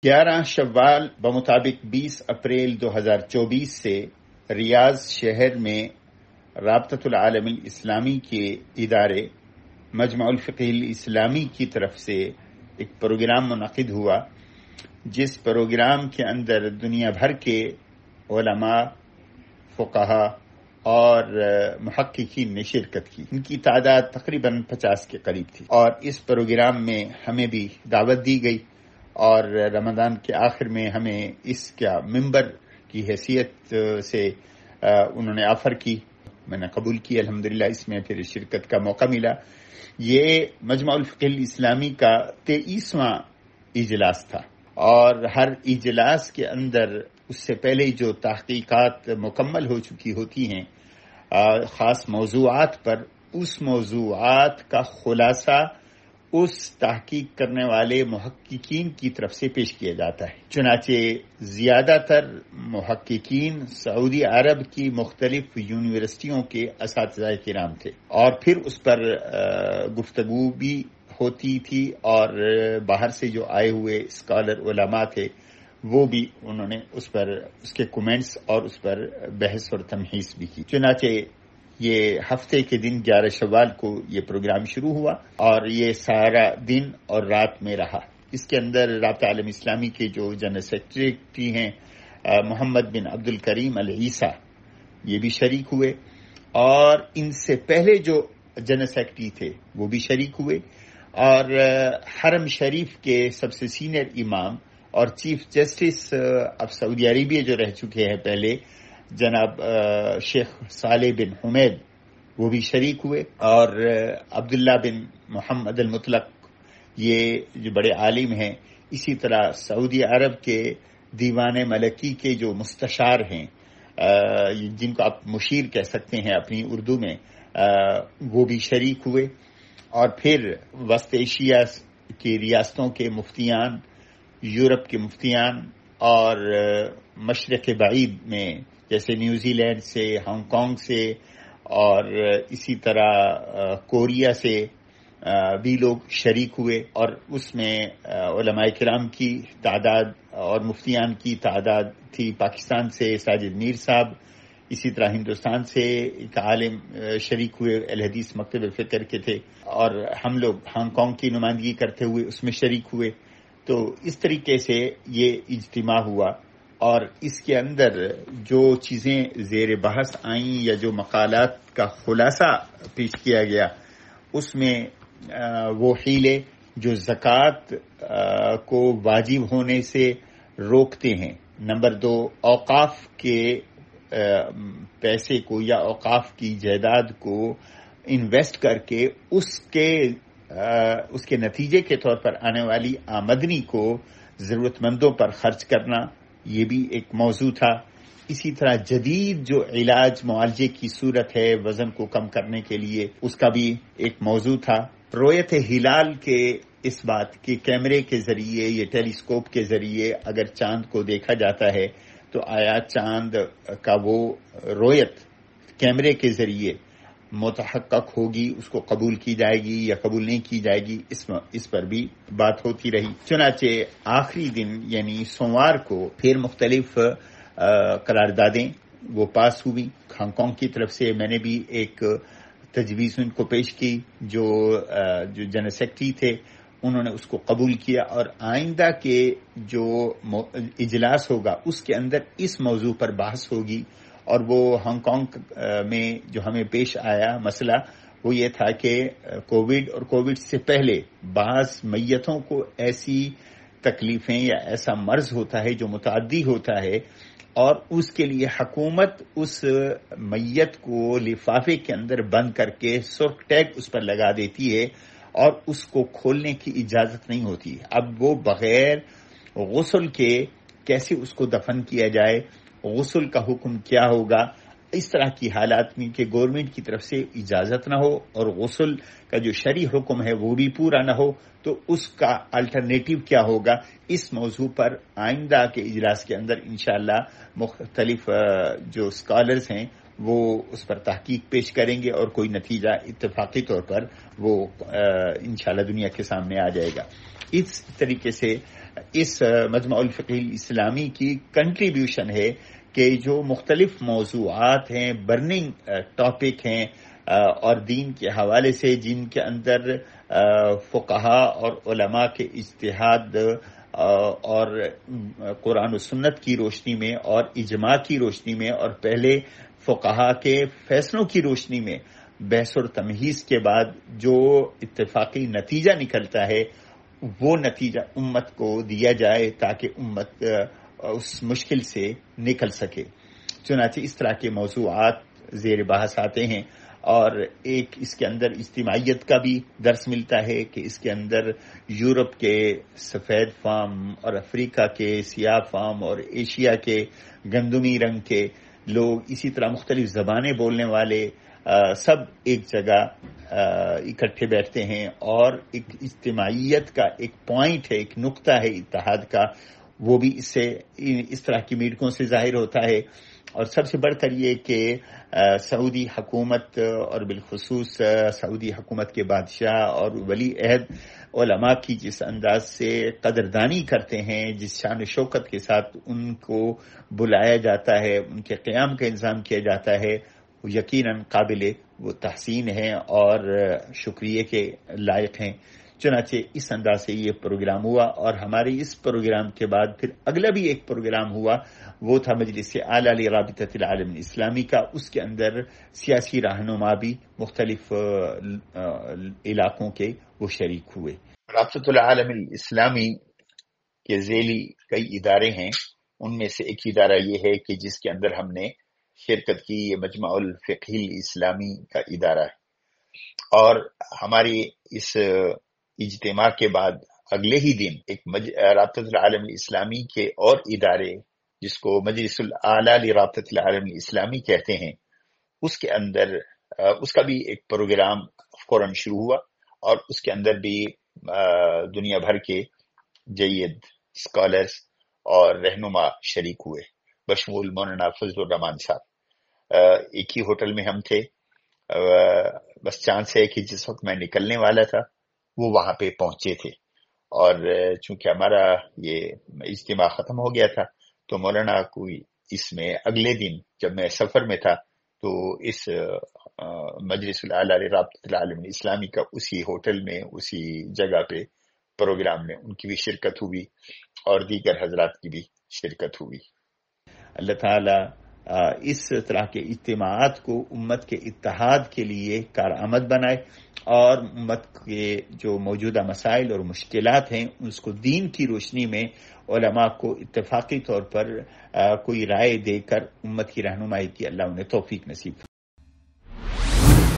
11 شوال بمطابق 20 اپریل 2024 سے ریاض شہر میں رابطۃ العالم الاسلامی کے ادارے مجمع الفقہ الاسلامی کی طرف سے ایک پروگرام منعقد ہوا، جس پروگرام کے اندر دنیا بھر کے علماء، فقہا اور محققین نے شرکت کی۔ ان کی تعداد تقریباً 50 کے قریب تھی، اور اس پروگرام میں ہمیں بھی دعوت دی گئی، اور رمضان کے آخر میں ہمیں اس کا ممبر کی حیثیت سے انہوں نے آفر کی، میں نے قبول کی الحمدللہ۔ اس میں پھر شرکت کا موقع ملا۔ یہ مجمع الفقہ الاسلامی کا 23واں اجلاس تھا، اور ہر اجلاس کے اندر اس سے پہلے جو تحقیقات مکمل ہو چکی ہوتی ہیں خاص موضوعات پر، اس موضوعات کا خلاصہ اس تحقیق کرنے والے محققین کی طرف سے پیش کیا جاتا ہے۔ چنانچہ زیادہ تر محققین سعودی عرب کی مختلف یونیورسٹیوں کے اساتذہ کرام تھے، اور پھر اس پر گفتگو بھی ہوتی تھی، اور باہر سے جو آئے ہوئے اسکالر علماء تھے وہ بھی انہوں نے اس کے کومنٹس اور اس پر بحث اور تمہیس بھی کی۔ چنانچہ یہ ہفتے کے دن 11 شوال کو یہ پروگرام شروع ہوا، اور یہ سارا دن اور رات میں رہا۔ اس کے اندر رابطہ عالم اسلامی کے جو جنرل سیکرٹری ہیں محمد بن عبد الکریم العیسیٰ، یہ بھی شریک ہوئے، اور ان سے پہلے جو جنرل سیکرٹری تھے وہ بھی شریک ہوئے، اور حرم شریف کے سب سے سینئر امام اور چیف جسٹس اب سعودی عربیہ جو رہ چکے ہیں پہلے، جناب شیخ صالح بن حمید، وہ بھی شریک ہوئے، اور عبداللہ بن محمد المطلق، یہ جو بڑے عالم ہیں۔ اسی طرح سعودی عرب کے دیوان ملکی کے جو مستشار ہیں، جن کو آپ مشیر کہہ سکتے ہیں اپنی اردو میں، وہ بھی شریک ہوئے، اور پھر وسط ایشیا کی ریاستوں کے مفتیان، یورپ کے مفتیان، اور مشرق بعید میں جیسے نیوزی لینڈ سے، ہانگ کانگ سے، اور اسی طرح کوریا سے بھی لوگ شریک ہوئے، اور اس میں علماء کرام کی تعداد اور مفتیان کی تعداد تھی۔ پاکستان سے ساجد میر صاحب، اسی طرح ہندوستان سے ایک عالم شریک ہوئے، الحدیث مکتب فکر کے تھے، اور ہم لوگ ہانگ کانگ کی نمائندگی کرتے ہوئے اس میں شریک ہوئے۔ تو اس طریقے سے یہ اجتماع ہوا، اور اس کے اندر جو چیزیں زیر بحث آئیں یا جو مقالات کا خلاصہ پیش کیا گیا، اس میں وہ حیلے جو زکوٰۃ کو واجب ہونے سے روکتے ہیں، نمبر 2 اوقاف کے پیسے کو یا اوقاف کی جائیداد کو انویسٹ کر کے اس کے نتیجے کے طور پر آنے والی آمدنی کو ضرورت مندوں پر خرچ کرنا، یہ بھی ایک موضوع تھا۔ اسی طرح جدید جو علاج معالجے کی صورت ہے وزن کو کم کرنے کے لیے، اس کا بھی ایک موضوع تھا۔ رؤیت ہلال کے اس بات کہ کیمرے کے ذریعے یا ٹیلیسکوپ کے ذریعے اگر چاند کو دیکھا جاتا ہے تو آیا چاند کا وہ رؤیت کیمرے کے ذریعے متحقق ہوگی، اس کو قبول کی جائے گی یا قبول نہیں کی جائے گی، اس پر بھی بات ہوتی رہی۔ چنانچہ آخری دن یعنی سوموار کو پھر مختلف قراردادیں وہ پاس ہوئی۔ ہانگ کانگ کی طرف سے میں نے بھی ایک تجویز ان کو پیش کی، جو جنرل سیکرٹری تھے انہوں نے اس کو قبول کیا، اور آئندہ کے جو اجلاس ہوگا اس کے اندر اس موضوع پر بحث ہوگی۔ اور وہ ہانگ کانگ میں جو ہمیں پیش آیا مسئلہ وہ یہ تھا کہ کووڈ اور کووڈ سے پہلے بعض میتوں کو ایسی تکلیفیں یا ایسا مرض ہوتا ہے جو متعدی ہوتا ہے، اور اس کے لیے حکومت اس میت کو لفافے کے اندر بند کر کے سرخ ٹیگ اس پر لگا دیتی ہے، اور اس کو کھولنے کی اجازت نہیں ہوتی۔ اب وہ بغیر غسل کے کیسے اس کو دفن کیا جائے، غسل کا حکم کیا ہوگا، اس طرح کی حالات میں کہ گورنمنٹ کی طرف سے اجازت نہ ہو اور غسل کا جو شرعی حکم ہے وہ بھی پورا نہ ہو، تو اس کا الٹرنیٹیو کیا ہوگا۔ اس موضوع پر آئندہ کے اجلاس کے اندر انشاءاللہ مختلف جو اسکالرز ہیں وہ اس پر تحقیق پیش کریں گے، اور کوئی نتیجہ اتفاقی طور پر وہ انشاءاللہ دنیا کے سامنے آ جائے گا۔ اس طریقے سے اس مجمع الفقہ الاسلامی کی کنٹریبیوشن ہے کہ جو مختلف موضوعات ہیں، برننگ ٹاپک ہیں اور دین کے حوالے سے، جن کے اندر فقہا اور علماء کے اجتہاد اور قرآن و سنت کی روشنی میں اور اجماع کی روشنی میں اور پہلے فقہا کے فیصلوں کی روشنی میں بحث اور تمہیز کے بعد جو اتفاقی نتیجہ نکلتا ہے، وہ نتیجہ امت کو دیا جائے تاکہ امت اس مشکل سے نکل سکے۔ چنانچہ اس طرح کے موضوعات زیر بحث آتے ہیں، اور ایک اس کے اندر اجتماعیت کا بھی درس ملتا ہے کہ اس کے اندر یورپ کے سفید فام اور افریقہ کے سیاہ فام اور ایشیا کے گندمی رنگ کے لوگ، اسی طرح مختلف زبانیں بولنے والے سب ایک جگہ اکٹھے بیٹھتے ہیں، اور ایک اجتماعیت کا ایک پوائنٹ ہے، ایک نقطہ ہے اتحاد کا، وہ بھی اس طرح کی میٹنگوں سے ظاہر ہوتا ہے۔ اور سب سے بڑھ کر یہ کہ سعودی حکومت اور بالخصوص سعودی حکومت کے بادشاہ اور ولی عہد علماء کی جس انداز سے قدردانی کرتے ہیں، جس شان و شوکت کے ساتھ ان کو بلایا جاتا ہے، ان کے قیام کا انتظام کیا جاتا ہے، وہ یقیناً قابل وہ تحسین ہیں اور شکریہ کے لائق ہیں۔ چنانچہ اس انداز سے یہ پروگرام ہوا، اور ہمارے اس پروگرام کے بعد پھر اگلا بھی ایک پروگرام ہوا، وہ تھا مجلس اعلیٰ لرابطۃ العالم الاسلامی کا۔ اس کے اندر سیاسی رہنما بھی مختلف علاقوں کے وہ شریک ہوئے۔ رابطۃ العالم الاسلامی کے ذیلی کئی ادارے ہیں، ان میں سے ایک ادارہ یہ ہے کہ جس کے اندر ہم نے شرکت کی، یہ مجمع الفقہ الاسلامی کا ادارہ ہے۔ اور ہماری اس اجتماع کے بعد اگلے ہی دن ایک رابطۃ العالم الاسلامی کے اور ادارے، جس کو مجلس الاعلیٰ لرابطۃ العالم الاسلامی کہتے ہیں، اس کے اندر اس کا بھی ایک پروگرام فوراً شروع ہوا، اور اس کے اندر بھی دنیا بھر کے جید اسکالرز اور رہنما شریک ہوئے، بشمول مولانا فضل الرحمان صاحب۔ ایک ہی ہوٹل میں ہم تھے، بس چانس ہے کہ جس وقت میں نکلنے والا تھا وہ وہاں پہ پہنچے تھے، اور چونکہ ہمارا یہ اجتماع ختم ہو گیا تھا تو مولانا کوئی اس میں اگلے دن جب میں سفر میں تھا تو اس مجلس الاعلیٰ لرابطۃ العالم الاسلامی کا اسی ہوٹل میں، اسی جگہ پہ پروگرام میں ان کی بھی شرکت ہوئی اور دیگر حضرات کی بھی شرکت ہوئی۔ اللہ تعالیٰ اس طرح کے اجتماعات کو امت کے اتحاد کے لیے کارآمد بنائے، اور امت کے جو موجودہ مسائل اور مشکلات ہیں اس کو دین کی روشنی میں علماء کو اتفاقی طور پر کوئی رائے دے کر امت کی رہنمائی کی اللہ انہیں توفیق نصیب